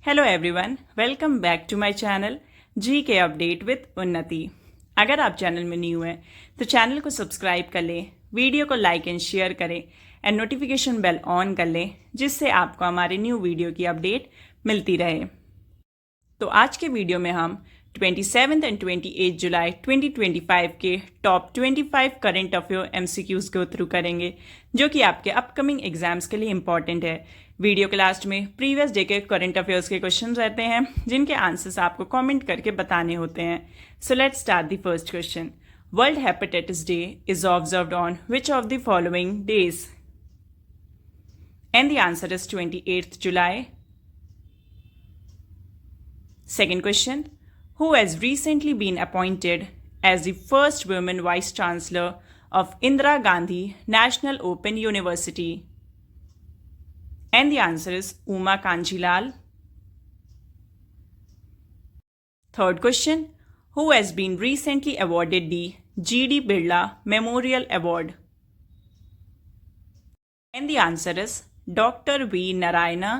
Hello everyone, welcome back to my channel G K update with उन्नति। अगर आप channel में न्यू हैं तो चैनल को सब्सक्राइब कर लें, वीडियो को लाइक एंड शेयर करें एंड नोटिफिकेशन बेल ऑन कर लें, जिससे आपको हमारे न्यू वीडियो की अपडेट मिलती रहे। तो आज के वीडियो में हम 27 एंड 28 जुलाई 2025 के टॉप 25 करंट अफेयर एमसीक्यूज को थ्रू करेंगे, जो कि आपके अपकमिंग एग्जाम्स के लिए इंपॉर्टेंट है। वीडियो के लास्ट में प्रीवियस डे के करंट अफेयर्स के क्वेश्चन रहते हैं, जिनके आंसर्स आपको कमेंट करके बताने होते हैं। So let's start the first question. World hepatitis day is observed on which of the following days? And the answer is 28th July. Second question, who has recently been appointed as the first woman Vice Chancellor of Indira Gandhi National Open University? And the answer is Uma Kanjilal. Third question, who has been recently awarded the G.D. Birla Memorial Award? And the answer is Dr. V. Narayana.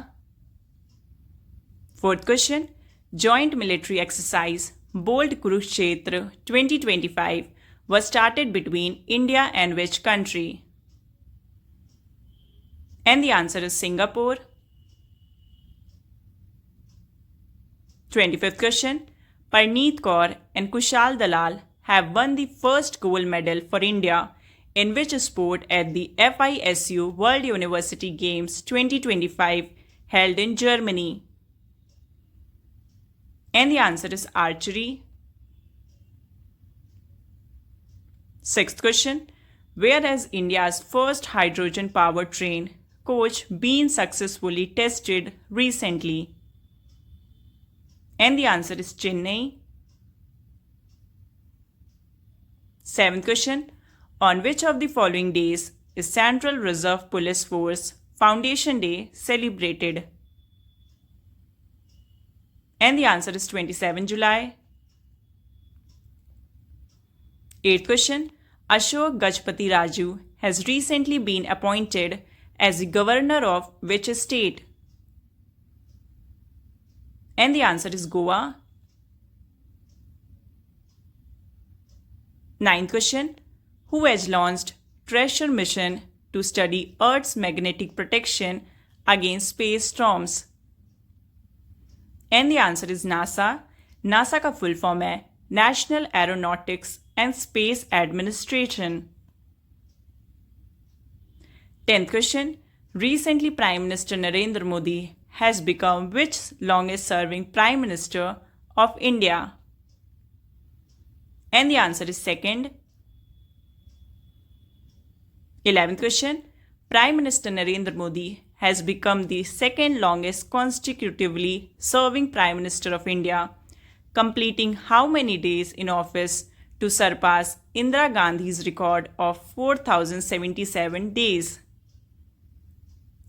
Fourth question, Joint military exercise Bold Kurukshetra 2025 was started between India and which country? And the answer is Singapore. 25th question, Parneet Kaur and Kushal Dalal have won the first gold medal for India in which sport at the FISU World University Games 2025 held in Germany? And the answer is archery. Sixth question, where has India's first hydrogen powered train coach been successfully tested recently? And the answer is Chennai. Seventh question, on which of the following days is Central Reserve Police Force Foundation Day celebrated? And the answer is 27 July. Eighth question, Ashok Gajpati Raju has recently been appointed as the governor of which state? And the answer is Goa. Ninth question, who has launched Treasure mission to study Earth's magnetic protection against space storms? And the answer is NASA. NASA का full form है national aeronautics and space administration. 10th question, recently Prime Minister Narendra Modi has become which longest serving Prime Minister of India? And the answer is second. 11th question, Prime Minister Narendra Modi has become the second longest consecutively serving Prime Minister of India, completing how many days in office to surpass Indira Gandhi's record of 4,077 days?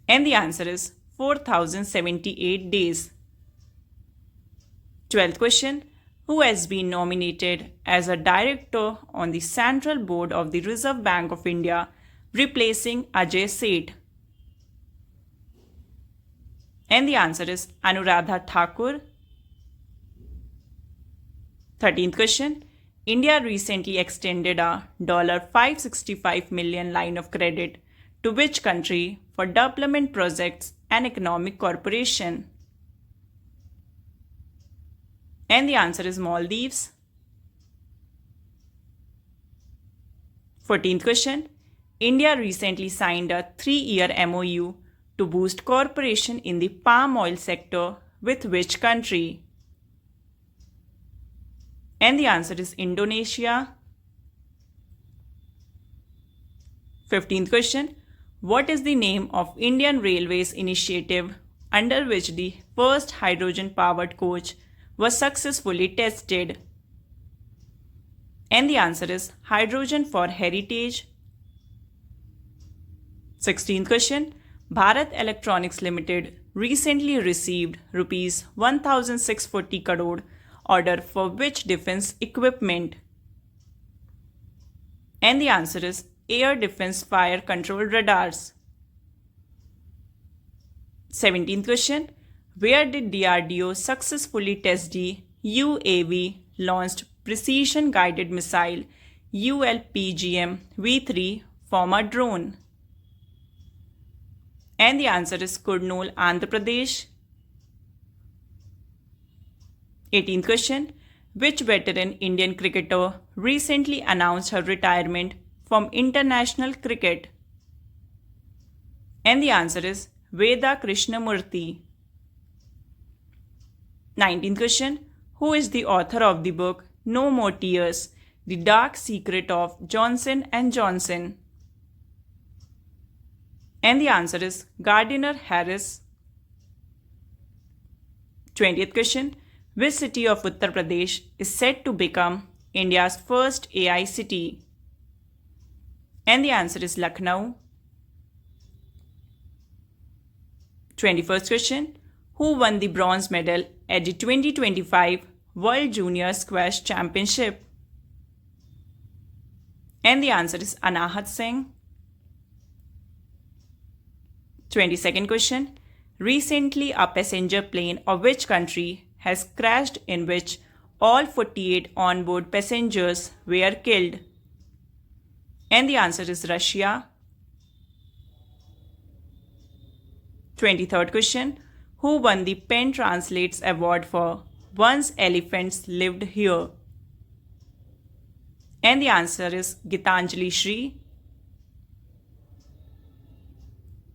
And the answer is 4,078 days. 12th question, who has been nominated as a director on the Central Board of the Reserve Bank of India, replacing Ajay Seth? And the answer is Anuradha Thakur. 13th question, India recently extended a $565 million line of credit to which country for development projects and economic cooperation? And the answer is Maldives. 14th question, India recently signed a 3-year MOU to boost cooperation in the palm oil sector with which country? And the answer is Indonesia. 15th question, what is the name of Indian Railways initiative under which the first hydrogen powered coach was successfully tested? And the answer is Hydrogen for Heritage. 16th question, Bharat Electronics Limited recently received rupees 1,640 crore order for which defense equipment? And the answer is Air Defense Fire Control Radars. 17th question, Where did DRDO successfully test the UAV launched Precision Guided Missile ULPGM V3 from a drone? And the answer is Kurnool, Andhra Pradesh. 18th question. Which veteran Indian cricketer recently announced her retirement from international cricket? And the answer is Veda Krishnamurthy. 19th question. Who is the author of the book No More Tears, The Dark Secret of Johnson & Johnson? And the answer is Gardiner Harris. 20th question. Which city of Uttar Pradesh is said to become India's first AI city? And the answer is Lucknow. 21st question. Who won the bronze medal at the 2025 World Junior Squash Championship? And the answer is Anahat Singh. 22nd question. Recently, a passenger plane of which country has crashed in which all 48 onboard passengers were killed? And the answer is Russia. 23rd question. Who won the Pen Translates Award for Once Elephants Lived Here? And the answer is Gitanjali Shri.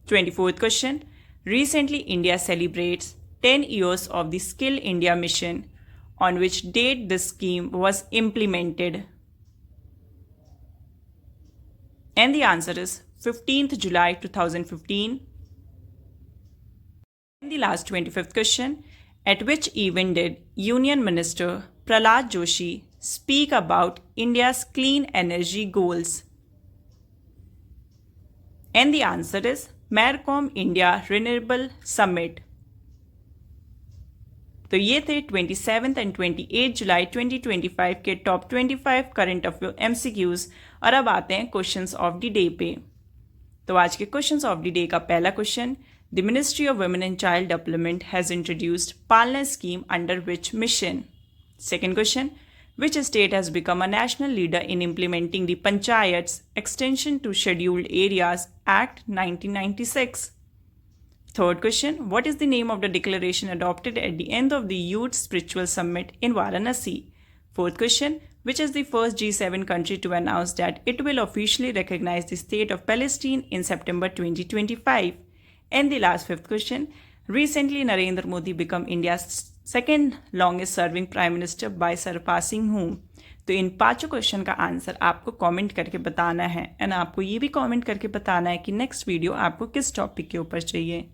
24th question. Recently, India celebrates 10 years of the Skill India mission, on which date this scheme was implemented. And the answer is 15th July 2015. And the last 25th question. At which event did Union Minister Prahlad Joshi speak about India's clean energy goals? And the answer is Mercom India renewable summit. तो ये थे 27 and 28 जुलाई 2025 के top 25 current affair MCQs. और अब आते हैं questions of the day पे। तो आज के क्वेश्चंस ऑफ द डे का पहला question, the ministry of women and child development has introduced Palna scheme under which mission. Second question, which state has become a national leader in implementing the Panchayats Extension to Scheduled Areas Act 1996? Third question, what is the name of the declaration adopted at the end of the Youth Spiritual Summit in Varanasi? Fourth question, which is the first G7 country to announce that it will officially recognize the state of Palestine in September 2025? And the last fifth question, recently Narendra Modi became India's second longest serving prime minister by surpassing whom? तो इन पांचों question का answer आपको comment करके बताना है and आपको ये भी कमेंट करके बताना है कि नेक्स्ट वीडियो आपको किस टॉपिक के ऊपर चाहिए।